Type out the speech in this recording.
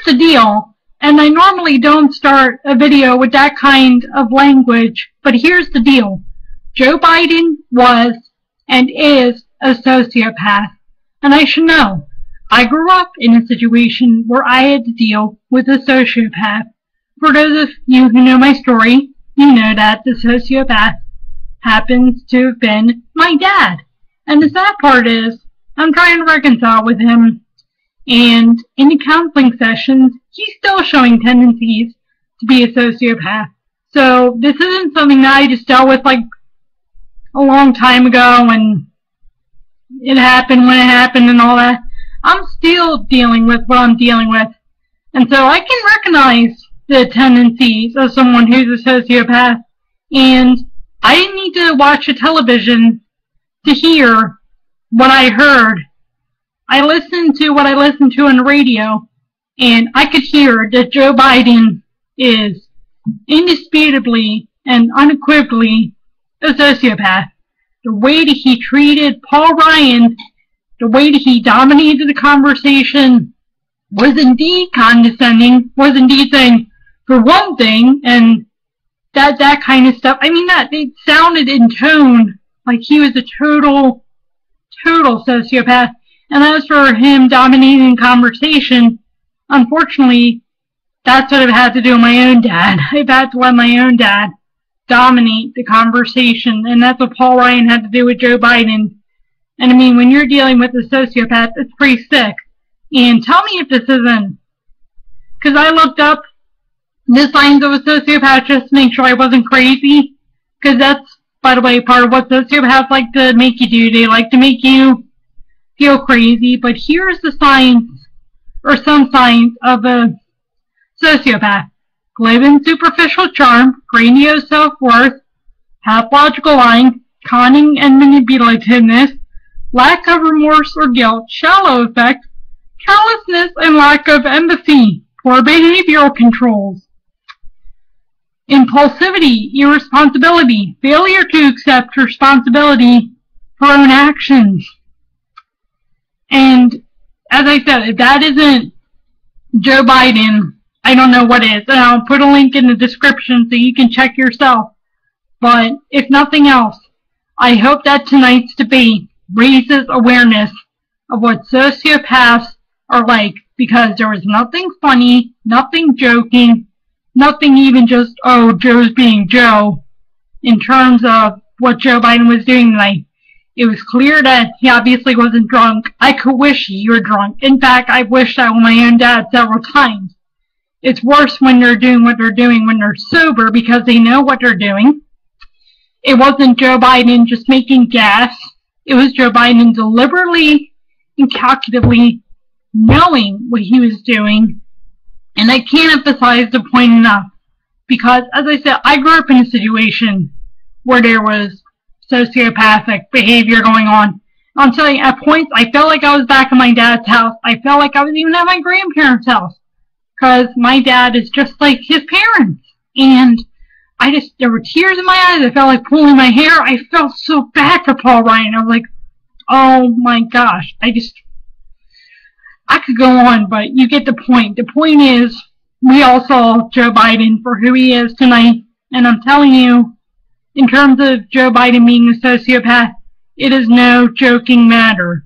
the deal, and I normally don't start a video with that kind of language, but here's the deal. Joe Biden was and is a sociopath, and I should know. I grew up in a situation where I had to deal with a sociopath. For those of you who know my story, you know that the sociopath happens to have been my dad. And the sad part is, I'm trying to reconcile with him, and in the counseling sessions, he's still showing tendencies to be a sociopath. So this isn't something that I just dealt with like a long time ago, and it happened when it happened and all that. I'm still dealing with what I'm dealing with. And so I can recognize the tendencies of someone who's a sociopath, and I didn't need to watch a television to hear what I heard. I listened to what I listened to on the radio, and I could hear that Joe Biden is indisputably and unequivocally a sociopath. The way that he treated Paul Ryan, the way that he dominated the conversation was indeed condescending, was indeed saying, for one thing, and that kind of stuff. I mean, that it sounded in tone like he was a total sociopath. And as for him dominating conversation, unfortunately, that's what I've had to do with my own dad. I've had to let my own dad dominate the conversation, and that's what Paul Ryan had to do with Joe Biden. And I mean, when you're dealing with a sociopath, it's pretty sick. And tell me if this isn't, because I looked up the signs of a sociopath just to make sure I wasn't crazy, because that's, by the way, part of what sociopaths like to make you do. They like to make you feel crazy. But here's the signs, or some signs, of a sociopath. Glib and superficial charm, grandiose self-worth, pathological lying, conning and manipulativeness, lack of remorse or guilt, shallow affect, callousness and lack of empathy, poor behavioral controls, impulsivity, irresponsibility, failure to accept responsibility for own actions. And as I said, if that isn't Joe Biden, I don't know what is. And I'll put a link in the description so you can check yourself. But if nothing else, I hope that tonight's debate raises awareness of what sociopaths are like, because there was nothing funny, nothing joking, nothing even just, oh, Joe's being Joe, in terms of what Joe Biden was doing tonight. It was clear that he obviously wasn't drunk. I could wish you were drunk. In fact, I've wished that with my own dad several times. It's worse when they're doing what they're doing when they're sober, because they know what they're doing. It wasn't Joe Biden just making gas. It was Joe Biden deliberately and calculatively knowing what he was doing. And I can't emphasize the point enough, because, as I said, I grew up in a situation where there was sociopathic behavior going on. I'm telling you, at points, I felt like I was back in my dad's house. I felt like I was even at my grandparents' house, because my dad is just like his parents. And there were tears in my eyes. I felt like pulling my hair. I felt so bad for Paul Ryan. I was like, oh my gosh. I could go on, but you get the point. The point is, we all saw Joe Biden for who he is tonight. And I'm telling you, in terms of Joe Biden being a sociopath, it is no joking matter.